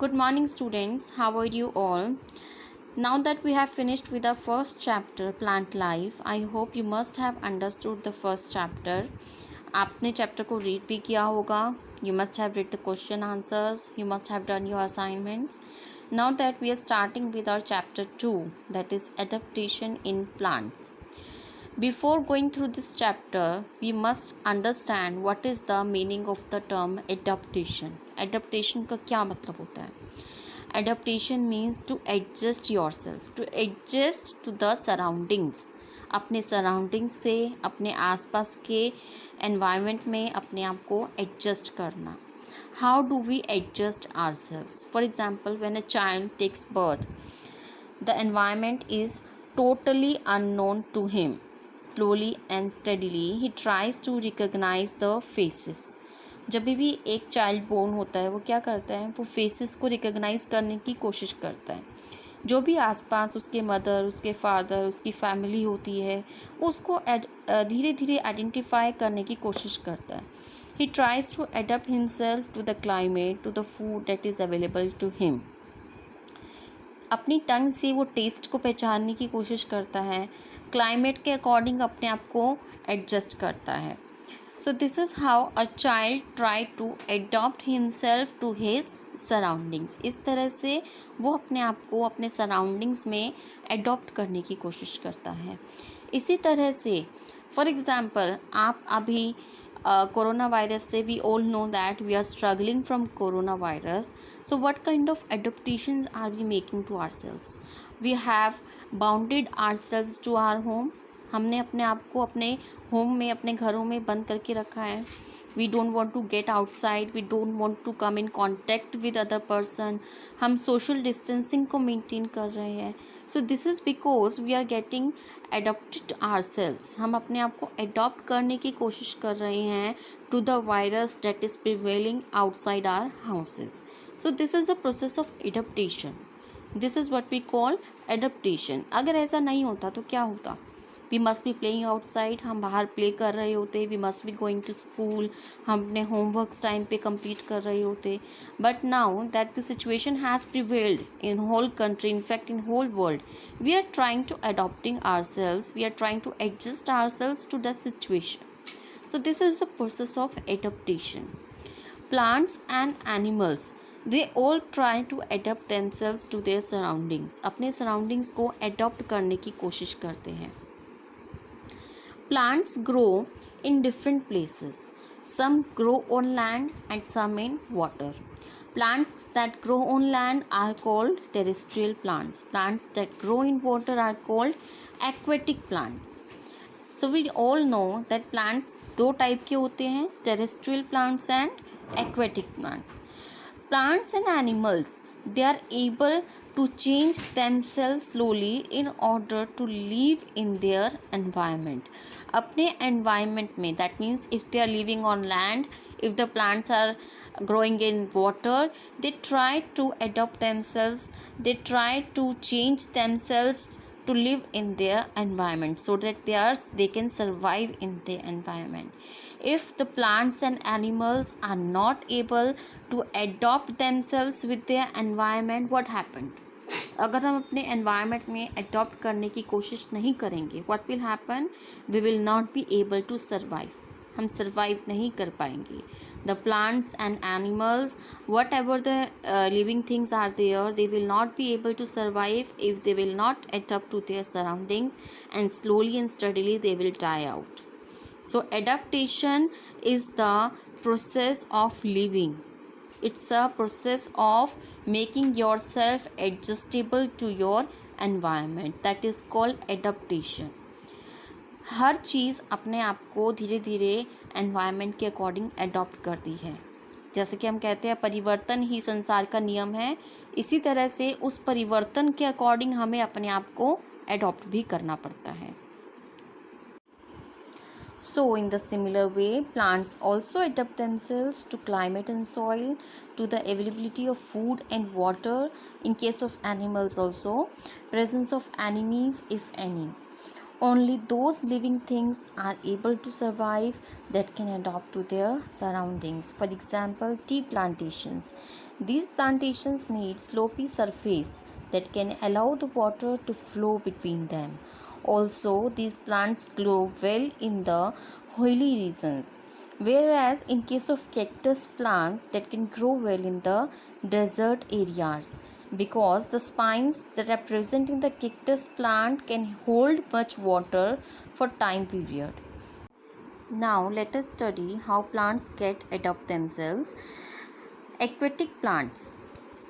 Good morning, students. How are you all? Now that we have finished with our first chapter, Plant Life, I hope you must have understood the first chapter. आपने chapter को read भी किया होगा. You must have read the question answers. You must have done your assignments. Now that we are starting with our chapter 2, that is adaptation in plants. Before going through this chapter, we must understand what is the meaning of the term adaptation. Adaptation का क्या मतलब होता है? Adaptation means to adjust yourself, to adjust to the surroundings. अपने surroundings से अपने आसपास के एनवायरनमेंट में अपने आप को एडजस्ट करना. How do we adjust ourselves? For example, when a child takes birth, the environment is totally unknown to him. Slowly and steadily he tries to recognize the faces. जब भी एक चाइल्ड बोर्न होता है वो क्या करता है, वो फेसेस को रिकग्नाइज करने की कोशिश करता है. जो भी आसपास उसके मदर, उसके फादर, उसकी फैमिली होती है वो उसको धीरे धीरे आइडेंटिफाई करने की कोशिश करता है. He tries to adapt himself to the climate, to the food that is available to him. अपनी टंग से वो टेस्ट को पहचानने की कोशिश करता है, क्लाइमेट के अकॉर्डिंग अपने आप को एडजस्ट करता है. So this is how a child try to adopt himself to his surroundings. इस तरह से वो अपने आप को अपने सराउंडिंग्स में एडॉप्ट करने की कोशिश करता है. इसी तरह से फॉर एग्ज़ाम्पल आप अभी कोरोना वायरस से we all know that we are struggling from corona virus. So what kind of adaptations are we making to ourselves? We have bounded ourselves to our home. हमने अपने आप को अपने home में, अपने घरों में बंद करके रखा है. We don't want to get outside, we don't want to come in contact with other person. हम सोशल डिस्टेंसिंग को मेंटेन कर रहे हैं. So this is because we are getting adopted ourselves. हम अपने आप को एडॉप्ट करने की कोशिश कर रहे हैं to the virus that is prevailing outside our houses. So this is the process of adaptation. This is what we call adaptation. अगर ऐसा नहीं होता तो क्या होता? We must be playing outside. हम बाहर प्ले कर रहे होते. We must be going to school. हम अपने होमवर्क्स टाइम पे कंप्लीट कर रहे होते. But now that the situation has prevailed in whole country, in fact in whole world, we are trying to adopting ourselves. We are trying to adjust ourselves to that situation. So this is the process of adaptation. Plants and animals, they all try to adapt themselves to their surroundings. अपने surroundings को adopt करने की कोशिश करते हैं. Plants grow in different places. Some grow on land and some in water. Plants that grow on land are called terrestrial plants. Plants that grow in water are called aquatic plants. So we all know that plants दो type के होते हैं, terrestrial plants and aquatic plants. Plants and animals, they are able to change themselves slowly in order to live in their environment. अपने environment में, that means if they are living on land, if the plants are growing in water, they try to adopt themselves, they try to change themselves to live in their environment so that they can survive in their environment. If the plants and animals are not able to adopt themselves with their environment, what happened? अगर हम अपने environment में adopt करने की कोशिश नहीं करेंगे, what will happen? We will not be able to survive. हम सर्वाइव नहीं कर पाएंगे. The plants and animals, whatever the living things are there, they will not be able to survive if they will not adopt to their surroundings, and slowly and steadily they will die out. So adaptation is the process of living. It's a process of making yourself adjustable to your environment. That is called adaptation. हर चीज़ अपने आप को धीरे धीरे environment के according adopt करती है. जैसे कि हम कहते हैं परिवर्तन ही संसार का नियम है, इसी तरह से उस परिवर्तन के अकॉर्डिंग हमें अपने आप को अडॉप्ट भी करना पड़ता है. So in the similar way, plants also adapt themselves to climate and soil, to the availability of food and water. In case of animals also, presence of enemies if any. Only those living things are able to survive that can adapt to their surroundings. For example, tea plantations. These plantations need slopy surface that can allow the water to flow between them. Also, these plants grow well in the hilly regions, whereas in case of cactus plant that can grow well in the desert areas, because the spines that are present in the cactus plant can hold much water for time period. Now let us study how plants get adapt themselves. Aquatic plants.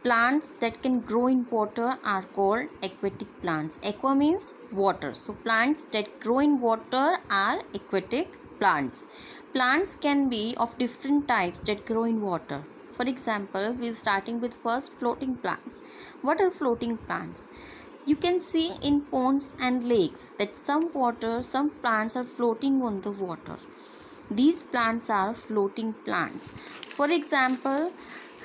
Plants that can grow in water are called aquatic plants. Aqua means water. So plants that grow in water are aquatic plants. Plants can be of different types that grow in water. For example, we are starting with first floating plants. What are floating plants? You can see in ponds and lakes that some plants are floating on the water. These plants are floating plants. For example,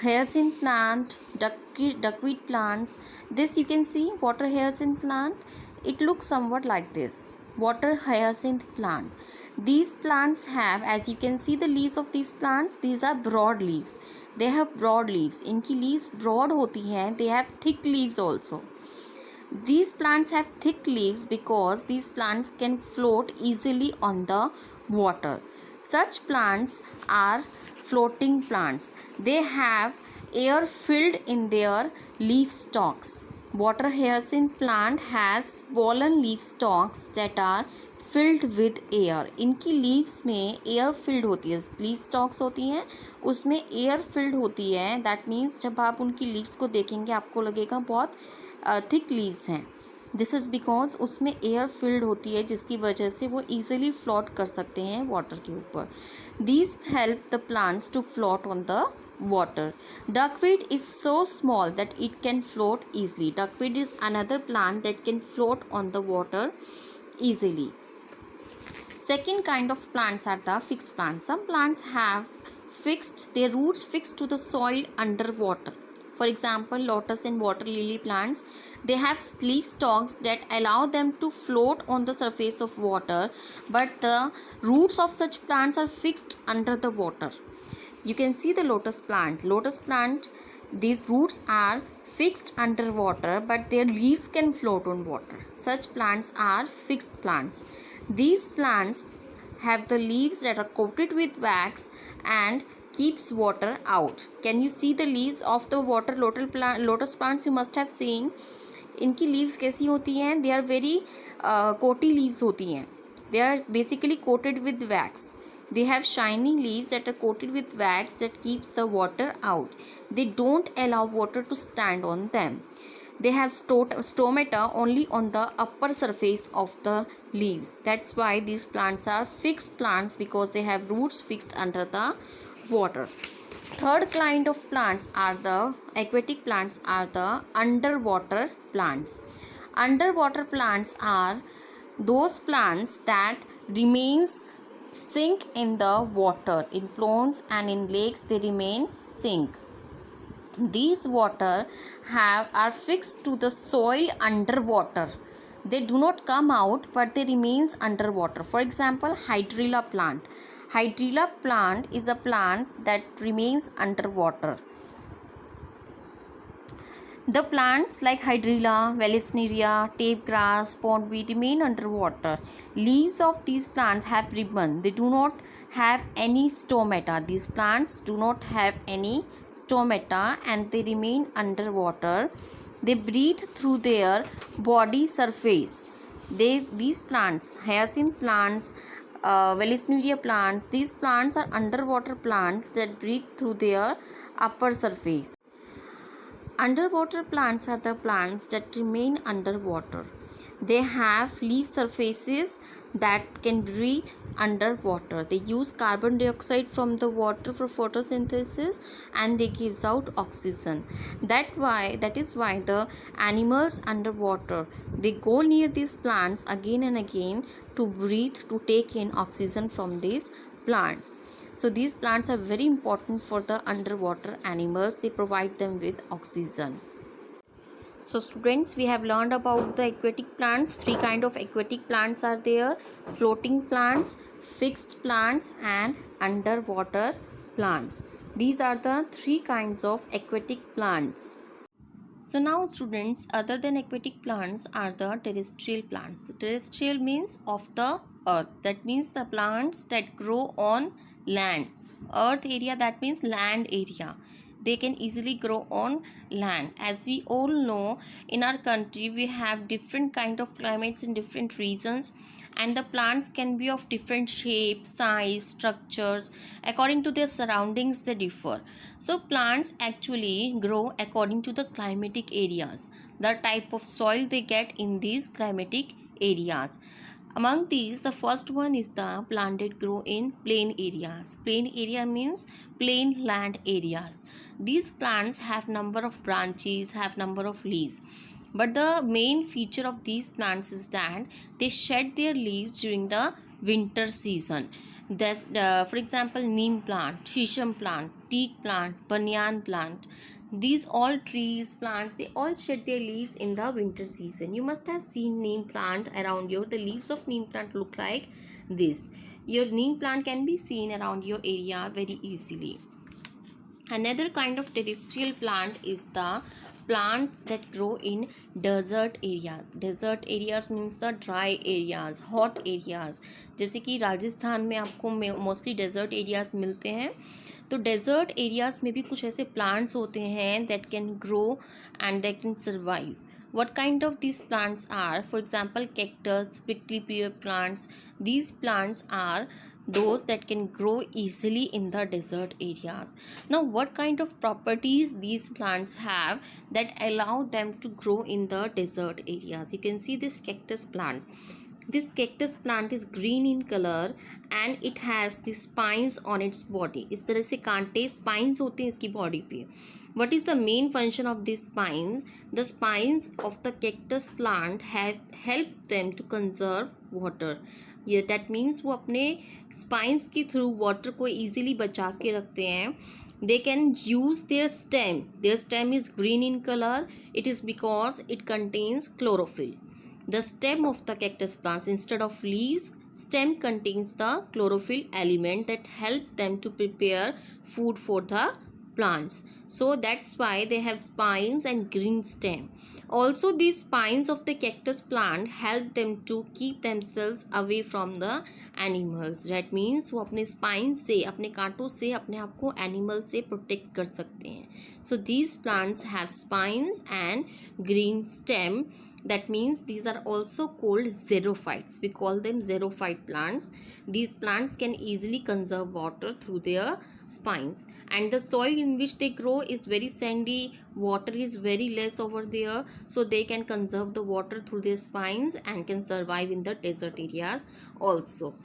hyacinth plant, duckweed plants. This you can see water hyacinth plant. It looks somewhat like this. Water hyacinth plant. These plants have, as you can see the leaves of these plants, these are broad leaves. They have broad leaves. इनकी leaves broad होती हैं. They have thick leaves also. These plants have thick leaves because these plants can float easily on the water. Such plants are floating plants. They have air filled in their leaf stalks. Water hyacinth plant has swollen leaf stalks that are filled with air. इनकी leaves में air filled होती है. leaf stalks होती हैं, उसमें air filled होती है. That means जब आप उनकी leaves को देखेंगे आपको लगेगा बहुत थिक लीव्स हैं. दिस इज़ बिकॉज उसमें एयर फिल्ड होती है, जिसकी वजह से वो ईजिली फ्लोट कर सकते हैं वाटर के ऊपर. These help the plants to float on the water. Duckweed is so small that it can float easily. Duckweed is another plant that can float on the water easily. Second kind of plants are the fixed plants. Some plants have their roots fixed to the soil underwater. For example, lotus and water lily plants, they have leaf stalks that allow them to float on the surface of water, but the roots of such plants are fixed under the water. You can see the lotus plant. Lotus plant, these roots are fixed underwater, but their leaves can float on water. Such plants are fixed plants. These plants have the leaves that are coated with wax and keeps water out. Can you see the leaves of the water lotus plants? You must have seen. इनकी leaves कैसी होती हैं? They are very coaty leaves होती हैं. They are basically coated with wax. They have shining leaves that are coated with wax that keeps the water out. They don't allow water to stand on them. They have stomata only on the upper surface of the leaves. That's why these plants are fixed plants, because they have roots fixed under the water. Third kind of plants are the aquatic plants are the underwater plants. Underwater plants are those plants that remains sink in the water. In ponds and in lakes they remain sink. These water are fixed to the soil underwater. They do not come out, but they remains underwater. For example, hydrilla plant. Hydrilla plant is a plant that remains underwater. The plants like hydrilla, vallisneria, tape grass, pondweed remain underwater. Leaves of these plants have ribbon. They do not have any stomata. These plants do not have any stomata and they remain underwater. They breathe through their body surface. These plants, hyacinth plants, vallisneria plants, these plants are underwater plants that breathe through their upper surface. Underwater plants are the plants that remain underwater. They have leaf surfaces that can breathe underwater. They use carbon dioxide from the water for photosynthesis and they gives out oxygen. That is why the animals underwater, they go near these plants again and again to breathe, to take in oxygen from these plants. So these plants are very important for the underwater animals. They provide them with oxygen. So students, we have learned about the aquatic plants. Three kind of aquatic plants are there: floating plants, fixed plants, and underwater plants. These are the three kinds of aquatic plants. So now students, other than aquatic plants are the terrestrial plants. Terrestrial means of the earth. That means the plants that grow on land. Earth area, that means land area. They can easily grow on land. As we all know, in our country we have different kind of climates in different regions, and the plants can be of different shapes, size, structures. According to their surroundings they differ. So plants actually grow according to the climatic areas, the type of soil they get in these climatic areas. Among these, the first one is the plant that grow in plain areas. Plain area means plain land areas. These plants have number of branches, have number of leaves. But the main feature of these plants is that they shed their leaves during the winter season. That's, for example, neem plant, shisham plant, teak plant, banyan plant. These all trees, plants, they all shed their leaves in the winter season. You must have seen neem plant around you. The leaves of neem plant look like this. Your neem plant can be seen around your area very easily. Another kind of terrestrial plant is the plant that grow in desert areas. Desert areas means the dry areas, hot areas. जैसे कि राजस्थान में आपको mostly desert areas मिलते हैं, तो desert areas में भी कुछ ऐसे प्लांट्स होते हैं that can grow and that can survive. What kind of these plants are? For example, cactus, prickly pear plants. These plants are those that can grow easily in the desert areas. Now, what kind of properties these plants have that allow them to grow in the desert areas? You can see this cactus plant. This cactus plant is green in color and it has the spines on its body. इस तरह से कांटे spines होते हैं इसकी body पे. What is the main function of these spines? The spines of the cactus plant have helped them to conserve water. ये that means वो अपने spines के through water को easily बचा के रखते हैं. They can use their stem. Their stem is green in color. It is because it contains chlorophyll. The stem of the cactus plants, instead of leaves, stem contains the chlorophyll element that help them to prepare food for the plants. So that's why they have spines and green stem. Also, these spines of the cactus plant help them to keep themselves away from the animals. That means वो अपने spines से, अपने कांटों से अपने आप को animal से protect कर सकते हैं. So these plants have spines and green stem. That means these are also called xerophytes. We call them xerophyte plants. These plants can easily conserve water through their spines, and the soil in which they grow is very sandy. Water is very less over there, so they can conserve the water through their spines and can survive in the desert areas also.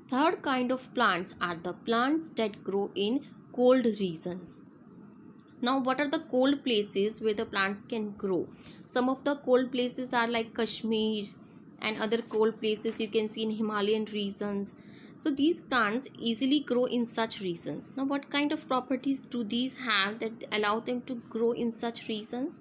Third kind of plants are the plants that grow in cold regions. Now, what are the cold places where the plants can grow? Some of the cold places are like Kashmir, and other cold places you can see in Himalayan regions. So these plants easily grow in such regions. Now, what kind of properties do these have that allow them to grow in such regions?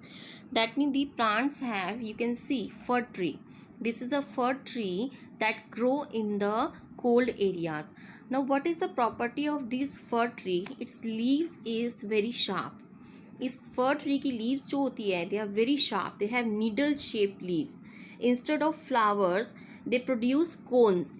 That means the plants have, you can see, fir tree. This is a fir tree that grow in the cold areas. Now, what is the property of this fir tree? Its leaves is very sharp. इस फर tree की leaves जो होती है they are very sharp. They have needle shaped leaves. Instead of flowers they produce cones.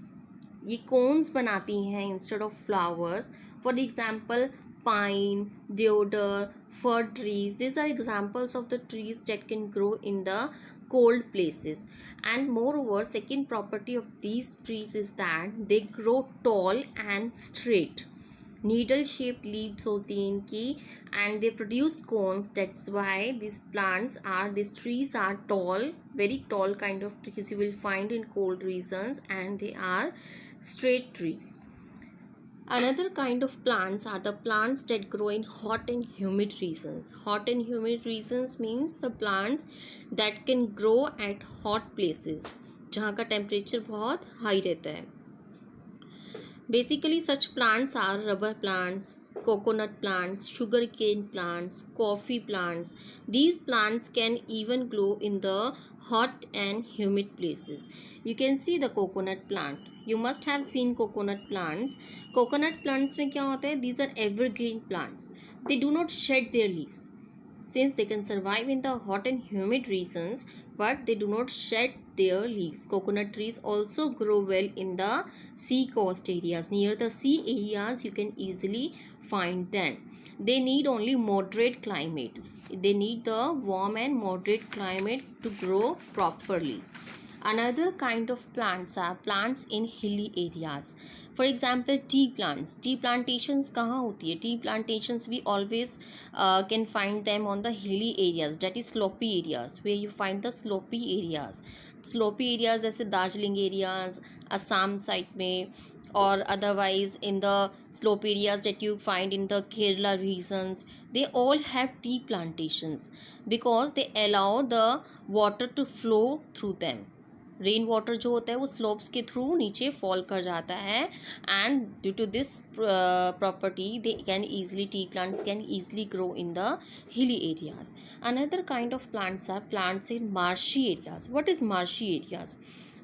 ये cones बनाती हैं instead of flowers. For example pine, deodar, fir trees. These are examples of the trees that can grow in the cold places. And moreover, second property of these trees is that they grow tall and straight. Needle shaped leaves होती हैं इनकी and they produce cones. That's why these trees are tall, very tall kind of trees you will find in cold regions, and they are straight trees. Another kind of plants are the plants that grow in hot and humid regions. Hot and humid regions means the plants that can grow at hot places, जहाँ का temperature बहुत high रहता है. Basically, such plants are rubber plants, coconut plants, sugarcane plants, coffee plants. These plants can even grow in the hot and humid places. You can see the coconut plant. You must have seen coconut plants. Coconut plants में क्या होता है? These are evergreen plants. They do not shed their leaves. Since they can survive in the hot and humid regions, but they do not shed their leaves. Coconut trees also grow well in the sea coast areas. Near the sea areas, you can easily find them. They need only moderate climate. They need the warm and moderate climate to grow properly. Another kind of plants are plants in hilly areas. For example, tea plants. Tea plantations कहाँ होती है? Tea plantations we always can find them on the hilly areas, that is slopey areas, where you find the slopey areas. Slopey areas जैसे Darjeeling areas, Assam side में, or otherwise in the slope areas that you find in the Kerala regions, they all have tea plantations because they allow the water to flow through them. Rain water जो होता है वो slopes के through नीचे fall कर जाता है, and due to this property they can easily टी plants can easily grow in the hilly areas. Another kind of plants are plants in marshy areas. What is marshy areas?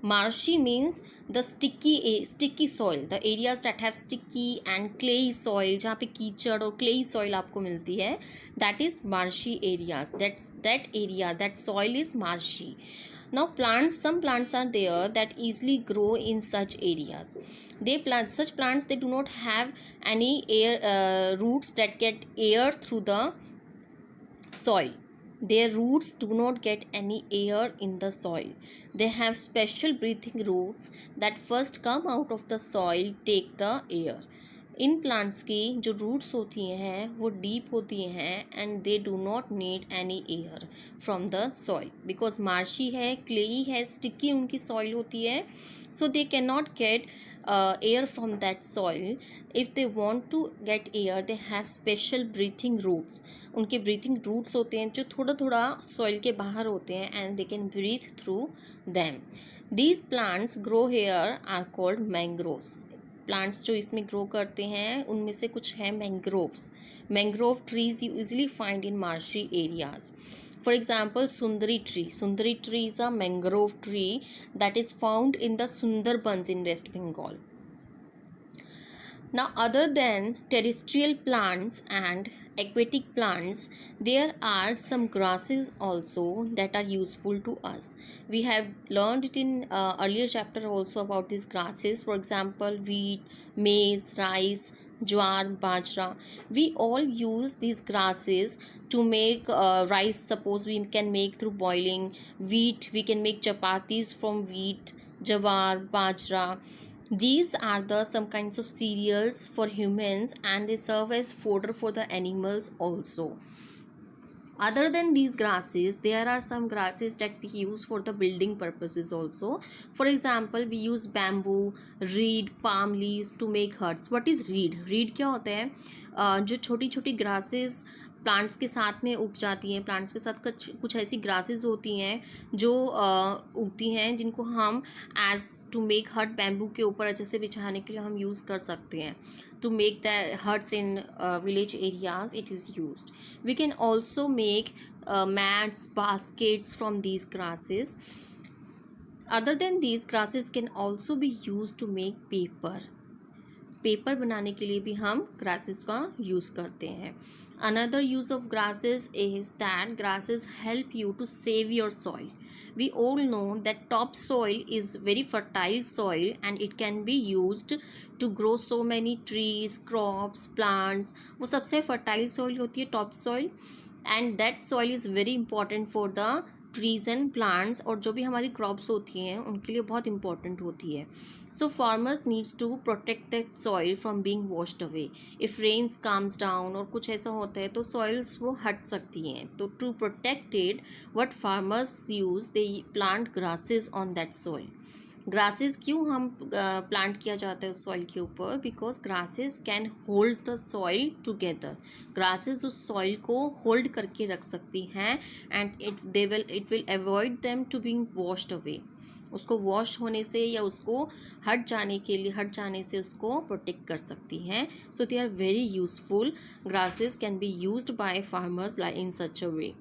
Marshy means the sticky soil, the areas that have sticky and clay soil, जहाँ पे कीचड़ और clay soil आपको मिलती है, that is marshy areas. That area, that soil is marshy. Now some plants are there that easily grow in such areas. Such plants, they do not have any roots that get air through the soil. Their roots do not get any air in the soil. They have special breathing roots that first come out of the soil, take the air. इन plants की जो roots होती हैं वो deep होती हैं and they do not need any air from the soil, because marshy है, clayey है, स्टिकी उनकी सॉइल होती है, so they can not get air from that soil. If they want to get air, they have special breathing roots. उनके breathing roots होते हैं जो थोड़ा थोड़ा soil के बाहर होते हैं and they can breathe through them. These plants grow here are called mangroves. Plants जो इसमें ग्रो करते हैं उनमें से कुछ है mangroves. Mangrove trees you easily find in marshy areas. For example, Sundari tree. Sundari tree is a mangrove tree that is found in the Sundarbans in West Bengal. Now, other than terrestrial plants and aquatic plants, there are some grasses also that are useful to us. We have learned it in earlier chapter also about these grasses. For example, wheat, maize, rice, jowar, bajra. We all use these grasses to make rice. Suppose we can make through boiling. Wheat, we can make chapatis from wheat. Jowar, bajra, these are the some kinds of cereals for humans and they serve as fodder for the animals also. Other than these grasses, there are some grasses that we use for the building purposes also. For example, we use bamboo, reed, palm leaves to make huts. What is reed? Reed क्या होता है? जो छोटी छोटी grasses plants के साथ में उग जाती हैं, प्लांट्स के साथ कुछ ऐसी ग्रासेस होती हैं जो उगती हैं जिनको हम एज टू मेक हट बैम्बू के ऊपर अच्छे से बिछाने के लिए हम यूज़ कर सकते हैं. To make the huts in village areas, it is used. We can also make mats, baskets from these grasses. Other than these, grasses can also be used to make paper. Paper बनाने के लिए भी हम grasses का use करते हैं. Another use of grasses is that grasses help you to save your soil. We all know that topsoil is very fertile soil and it can be used to grow so many trees, crops, plants. वो सबसे fertile soil होती है topsoil, and that soil is very important for the trees and plants, और जो भी हमारी crops होती हैं उनके लिए बहुत important होती है. So farmers needs to protect that soil from being washed away. If rains comes down और कुछ ऐसा होता है तो soils वो हट सकती हैं. तो to protect it, what farmers use, they plant grasses on that soil. Grasses क्यों हम प्लांट किया जाता है उस सॉइल के ऊपर? Because grasses can hold the soil together. Grasses उस सॉइल को होल्ड करके रख सकती हैं and it will avoid them to being washed away. उसको वॉश होने से या उसको हट जाने से उसको प्रोटेक्ट कर सकती हैं. So they are very useful. Grasses can be used by farmers in such a way.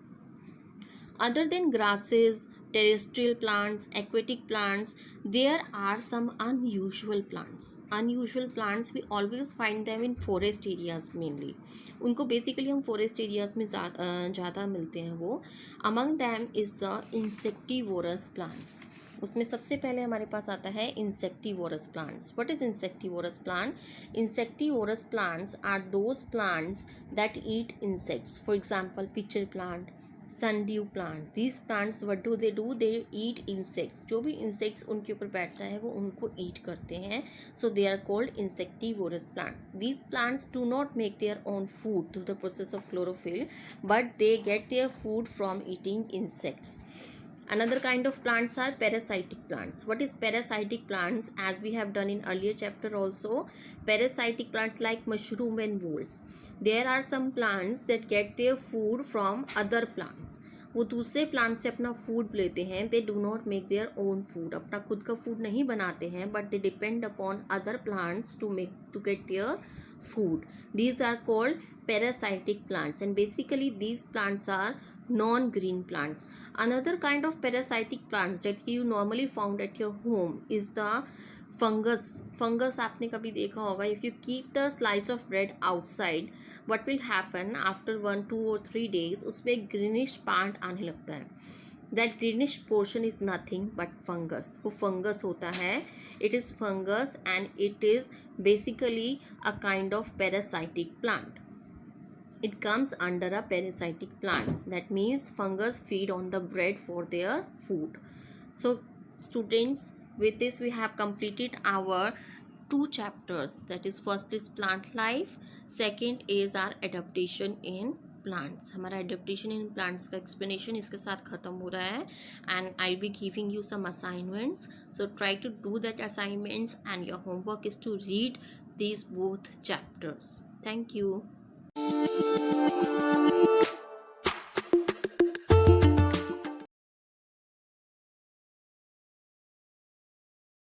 Other than grasses, terrestrial plants, aquatic plants, there are some unusual plants. Unusual plants we always find them in forest areas mainly. उनको basically हम forest areas में ज़्यादा मिलते हैं वो. Among them is the insectivorous plants. उसमें सबसे पहले हमारे पास आता है insectivorous plants. What is insectivorous plant? Insectivorous plants are those plants that eat insects. For example pitcher plant, sundew plant. These plants what do? They eat insects. जो भी insects उनके ऊपर बैठता है वो उनको eat करते हैं. So they are called insectivorous plant. These plants do not make their own food through the process of chlorophyll, but they get their food from eating insects. Another kind of plants are parasitic plants. What is parasitic plants? As we have done in earlier chapter also, parasitic plants like mushroom and molds. There are some plants that get their food from other plants. वो दूसरे plant से अपना food लेते हैं. They do not make their own food. अपना खुद का food नहीं बनाते हैं, but they depend upon other plants to get their food. These are called parasitic plants, and basically these plants are non-green plants. Another kind of parasitic plants that you normally found at your home is the fungus. आपने कभी देखा होगा. If you keep the slice of bread outside, what will happen after 1, 2 और 3 days उसमें एक greenish part आने लगता है. That greenish portion is nothing but fungus. वो फंगस होता है. It is fungus and it is basically a kind of parasitic plant. It comes under a parasitic plants. That means fungus feed on the bread for their food. So students, with this we have completed our 2 chapters. That is, first is plant life, second is our adaptation in plants. हमारा adaptation in plants का explanation इसके साथ ख़त्म हो रहा है. And I'll be giving you some assignments. So try to do that assignments, and your homework is to read these both chapters. Thank you.